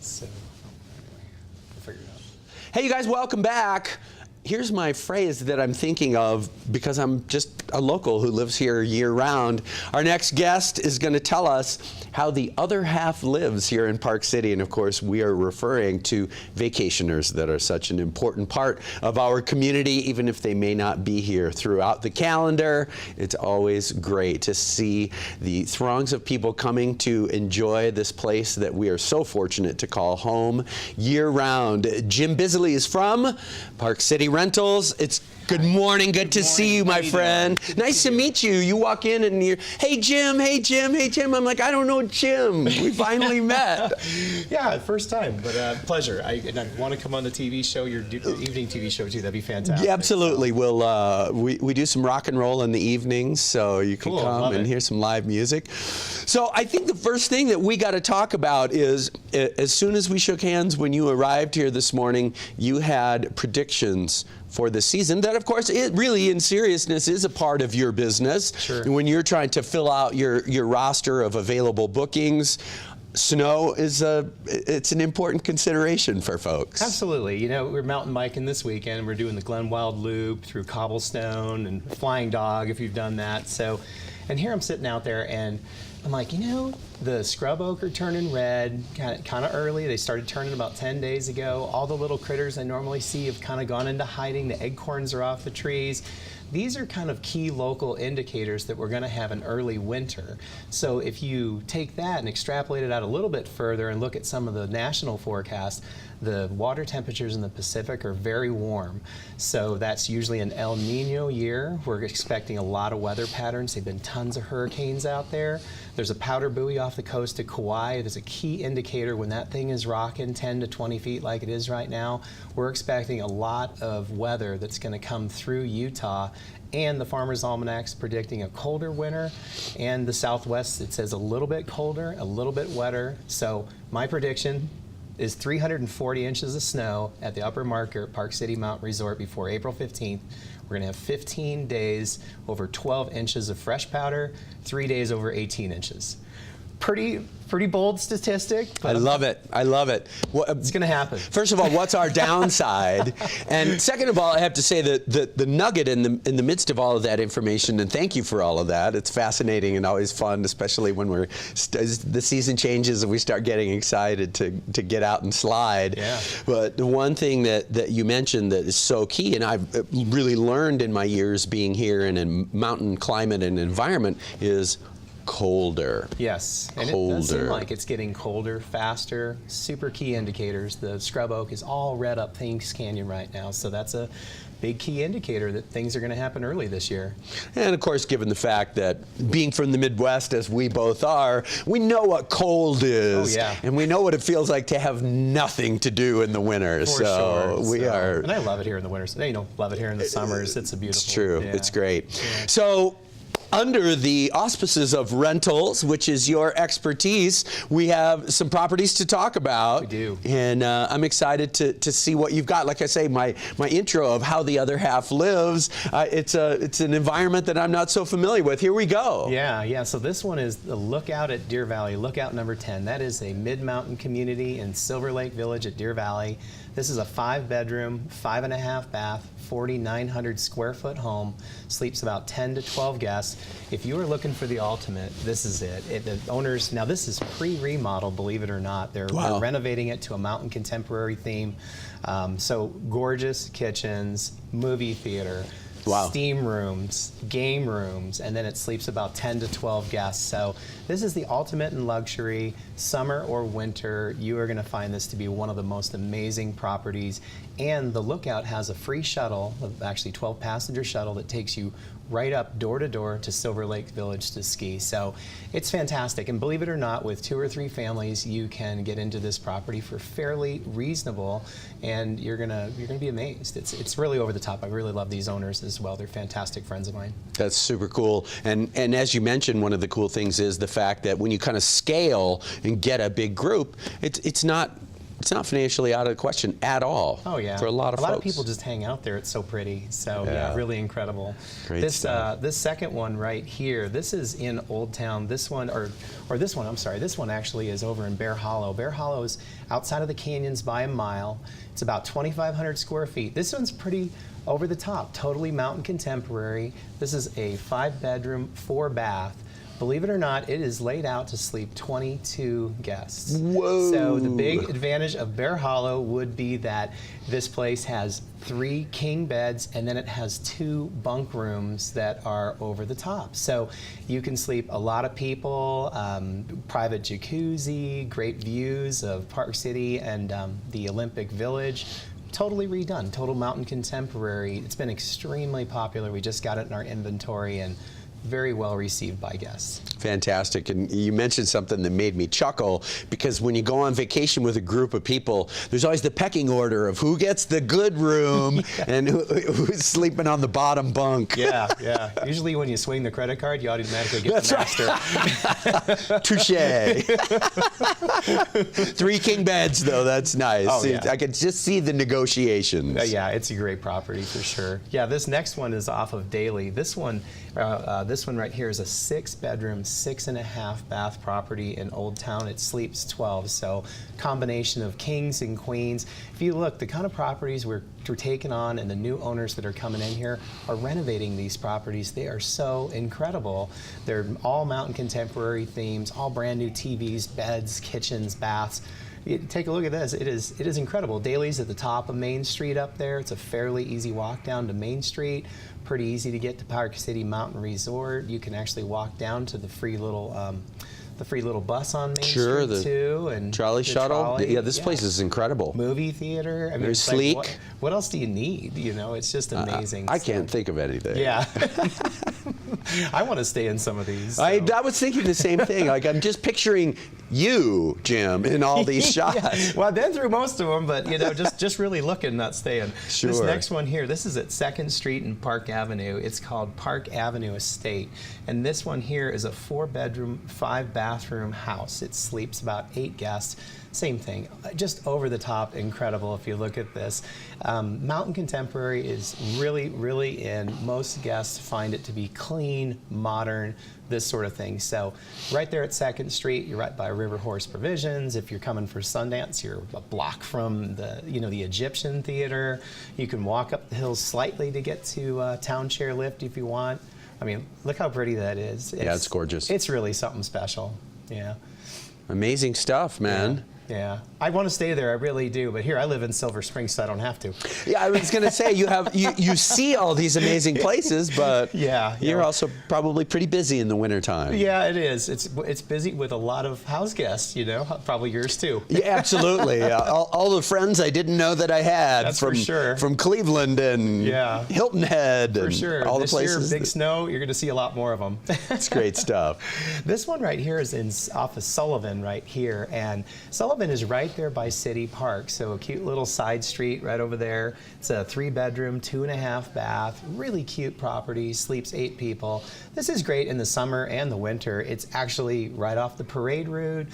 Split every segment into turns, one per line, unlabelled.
So anyway, we'll figure it out.
Hey, you guys, welcome back. Here's my phrase that I'm thinking of because I'm just a local who lives here year-round. Our next guest is going to tell us how the other half lives here in Park City. And of course, we are referring to vacationers that are such an important part of our community, even if they may not be here throughout the calendar. It's always great to see the throngs of people coming to enjoy this place that we are so fortunate to call home year-round. Jim Bizily is from Park City Rentals. It's good morning. Good to see you, my friend. Nice to meet you. You walk in and you're, hey, Jim, hey, Jim, hey, Jim. I'm like, I don't know Jim. We finally met.
Yeah, first time, but pleasure. And I want to come on the TV show, your evening TV show, too. That'd be fantastic.
Yeah, absolutely. So. We do some rock and roll in the evenings, so you can come and hear some live music. So I think the first thing that we got to talk about is, as soon as we shook hands when you arrived here this morning, you had predictions for the season that, of course, it really, in seriousness, is a part of your business.
Sure.
When you're trying to fill out your roster of available bookings, snow is it's an important consideration for folks.
Absolutely. You know, we're mountain biking this weekend. We're doing the Glen Wild Loop through Cobblestone and Flying Dog, if you've done that. So, and here I'm sitting out there and I'm like, you know, the scrub oak are turning red kind of early. They started turning about 10 days ago. All the little critters I normally see have kind of gone into hiding. The acorns are off the trees. These are kind of key local indicators that we're going to have an early winter. So if you take that and extrapolate it out a little bit further and look at some of the national forecasts, the water temperatures in the Pacific are very warm. So that's usually an El Nino year. We're expecting a lot of weather patterns. There have been tons of hurricanes out there. There's a powder buoy off the coast of Kauai. It is a key indicator when that thing is rocking 10 to 20 feet like it is right now. We're expecting a lot of weather that's going to come through Utah. And the Farmer's Almanac's predicting a colder winter, and the Southwest, it says a little bit colder, a little bit wetter. So my prediction is 340 inches of snow at the Upper Market Park City Mountain Resort before April 15th. We're going to have 15 days over 12 inches of fresh powder, 3 days over 18 inches. Pretty bold statistic.
I love it. I love it.
It's going to happen.
First of all, what's our downside? And second of all, I have to say that the nugget in the midst of all of that information, and thank you for all of that. It's fascinating and always fun, especially when as the season changes and we start getting excited to get out and slide.
Yeah.
But the one thing that you mentioned that is so key, and I've really learned in my years being here in a mountain climate and environment, is colder.
Yes, and
colder.
It does seem like it's getting colder, faster. Super key indicators. The scrub oak is all red up Thanks Canyon right now, so that's a big key indicator that things are going to happen early this year.
And of course, given the fact that being from the Midwest, as we both are, we know what cold is.
Oh, yeah.
And we know what it feels like to have nothing to do in the winter.
For sure.
We are.
And I love it here in the winters. You know, love it here in the summers. It's a beautiful.
It's true.
Yeah.
It's great.
Yeah.
So, under the auspices of rentals, which is your expertise, we have some properties to talk about.
We do.
And I'm excited to see what you've got. Like I say, my intro of how the other half lives, it's an environment that I'm not so familiar with. Here we go.
Yeah. So this one is the Lookout at Deer Valley, Lookout number 10. That is a mid-mountain community in Silver Lake Village at Deer Valley. This is a 5-bedroom, 5.5 bath, 4,900 square foot home. Sleeps about 10 to 12 guests. If you are looking for the ultimate, this is it. The owners, now this is pre-remodel, believe it or not. They're renovating it to a mountain contemporary theme. So gorgeous kitchens, movie theater.
Wow.
Steam rooms, game rooms, and then it sleeps about 10 to 12 guests. So this is the ultimate in luxury. Summer or winter, you are going to find this to be one of the most amazing properties. And the Lookout has a free shuttle, actually 12-passenger shuttle that takes you right up door to door to Silver Lake Village to ski. So it's fantastic. And believe it or not, with 2 or 3 families, you can get into this property for fairly reasonable, and you're gonna be amazed. It's really over the top. I really love these owners as well. They're fantastic friends of mine.
That's super cool. And as you mentioned, one of the cool things is the fact that when you kind of scale and get a big group, it's not it's not financially out of the question at all.
Oh yeah,
for a lot of folks.
people just hang out there. It's so pretty. So
Yeah.
yeah, really incredible.
Great stuff.
This second one right here. This is in Old Town. This one, or this one. I'm sorry. This one actually is over in Bear Hollow. Bear Hollow is outside of the canyons by a mile. It's about 2,500 square feet. This one's pretty over the top. Totally mountain contemporary. This is a 5-bedroom, 4-bath. Believe it or not, it is laid out to sleep 22 guests.
Whoa.
So the big advantage of Bear Hollow would be that this place has 3 king beds, and then it has 2 bunk rooms that are over the top. So you can sleep a lot of people, private jacuzzi, great views of Park City and the Olympic Village. Totally redone, total mountain contemporary. It's been extremely popular. We just got it in our inventory and very well received by guests.
Fantastic. And you mentioned something that made me chuckle, because when you go on vacation with a group of people, there's always the pecking order of who gets the good room and who's sleeping on the bottom bunk.
Yeah, yeah. Usually when you swing the credit card, you automatically get
That's
the master.
right. Touche. 3 king beds, though. That's nice.
Oh, yeah.
I can just see the negotiations.
Yeah, it's a great property for sure. Yeah, this next one is off of Daly. This one right here is a 6-bedroom, 6.5-bath property in Old Town. It sleeps 12, so combination of kings and queens. If you look, the kind of properties we're taking on and the new owners that are coming in here are renovating these properties. They are so incredible. They're all mountain contemporary themes, all brand new TVs, beds, kitchens, baths. Take a look at this. It is incredible. Daly's at the top of Main Street up there. It's a fairly easy walk down to Main Street. Pretty easy to get to Park City Mountain Resort. You can actually walk down to the free little bus on Main Street too, and
trolley
the
shuttle.
trolley.
Yeah, this place is incredible.
Movie theater. I mean,
Very
it's
sleek.
Like, what else do you need? You know, it's just amazing.
I can't think of anything.
Yeah. I want to stay in some of these. So.
I was thinking the same thing. Like, I'm just picturing you, Jim, in all these shots.
Yeah. Well, I've been through most of them, but you know, just really looking, not staying.
Sure.
This next one here, this is at 2nd Street and Park Avenue. It's called Park Avenue Estate, and this one here is a 4-bedroom, 5-bathroom house. It sleeps about 8 guests. Same thing, just over the top, incredible if you look at this. Mountain Contemporary is really, really in. Most guests find it to be clean, modern, this sort of thing. So right there at 2nd Street, you're right by River Horse Provisions. If you're coming for Sundance, you're a block from the Egyptian Theater. You can walk up the hills slightly to get to Town Chair Lift if you want. I mean, look how pretty that is.
Yeah, it's gorgeous.
It's really something special. Yeah.
Amazing stuff, man.
Yeah, I want to stay there. I really do. But here, I live in Silver Spring, so I don't have to.
Yeah, I was going to say you see all these amazing places, but you're also probably pretty busy in the wintertime.
Yeah, it is. It's busy with a lot of house guests. You know, probably yours too.
Yeah, absolutely. All the friends I didn't know that I had.
That's
from
for sure.
From Cleveland and Hilton Head and
for sure.
all
this
the places.
Year, big snow. You're going to see a lot more of them.
It's great stuff.
This one right here is off of Sullivan right here, and Sullivan is right there by City Park, so a cute little side street right over there. It's a 3-bedroom, 2.5-bath, really cute property, sleeps 8 people. This is great in the summer and the winter. It's actually right off the parade route.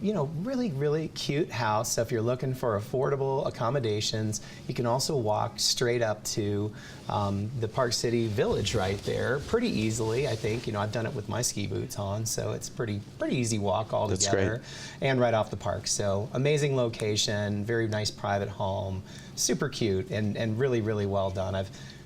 You know, really, really cute house. So if you're looking for affordable accommodations, you can also walk straight up to the Park City Village right there pretty easily. I think, you know, I've done it with my ski boots on, so it's pretty easy walk all
That's
together.
great.
And right off the park. So amazing location, very nice private home, super cute, and really, really well done.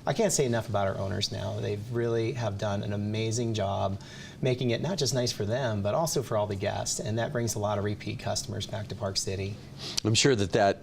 I can't say enough about our owners now. They really have done an amazing job making it not just nice for them, but also for all the guests. And that brings a lot of repeat customers back to Park City.
I'm sure that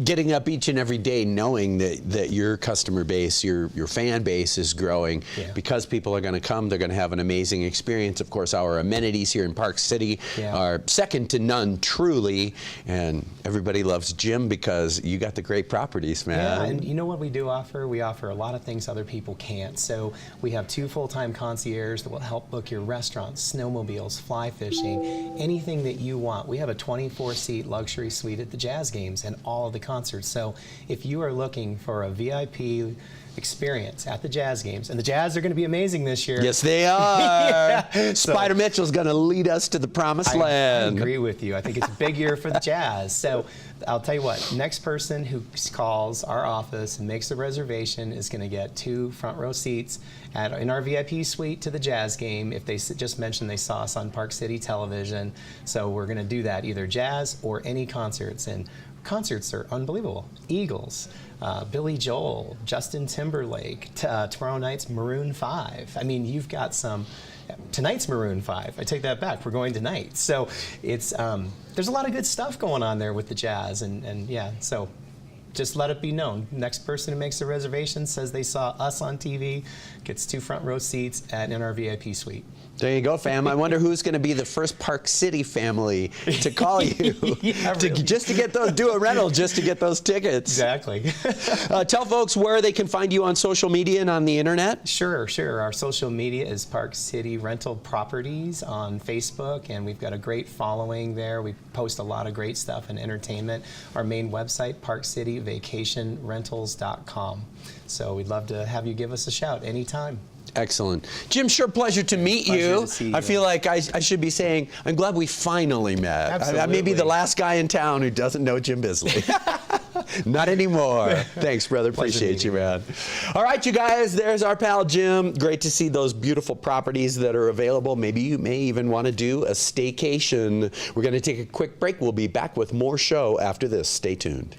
getting up each and every day knowing that your customer base, your fan base is growing because people are going to come, they're going to have an amazing experience. Of course, our amenities here in Park City are second to none, truly, and everybody loves Jim because you got the great properties, man.
Yeah, and you know what we do offer? We offer a lot of things other people can't. So we have 2 full-time concierges that will help book your restaurants, snowmobiles, fly fishing, anything that you want. We have a 24-seat luxury suite at the Jazz games, and all all of the concerts. So if you are looking for a VIP experience at the Jazz games, and the Jazz are going to be amazing this year.
Yes, they are.
Yeah.
Spider Mitchell's going to lead us to the promised land.
I agree with you. I think it's a big year for the Jazz. So I'll tell you what, next person who calls our office and makes a reservation is going to get 2 front row seats in our VIP suite to the Jazz game if they just mentioned they saw us on Park City Television. So we're going to do that, either Jazz or any concerts. And concerts are unbelievable. Eagles, Billy Joel, Justin Timberlake, tomorrow night's Maroon 5. I mean, you've got tonight's Maroon 5. I take that back. We're going tonight. So it's there's a lot of good stuff going on there with the Jazz, and yeah, so just let it be known. Next person who makes a reservation says they saw us on TV gets 2 front row seats in our VIP suite.
There you go, fam. I wonder who's going to be the first Park City family to call you
Yeah, really.
just to get those, do a rental just to get those tickets.
Exactly.
Tell folks where they can find you on social media and on the internet.
Sure. Our social media is Park City Rental Properties on Facebook, and we've got a great following there. We post a lot of great stuff and entertainment. Our main website, parkcityvacationrentals.com. So we'd love to have you give us a shout anytime.
Excellent. Jim, sure pleasure to meet
Pleasure
you.
to see you.
I feel like I should be saying, I'm glad we finally met. I may be the
Absolutely.
last guy in town who doesn't know Jim Bizily. Not anymore. Thanks, brother. Appreciate you, man. All right, you guys, there's our pal Jim. Great to see those beautiful properties that are available. Maybe you may even want to do a staycation. We're going to take a quick break. We'll be back with more show after this. Stay tuned.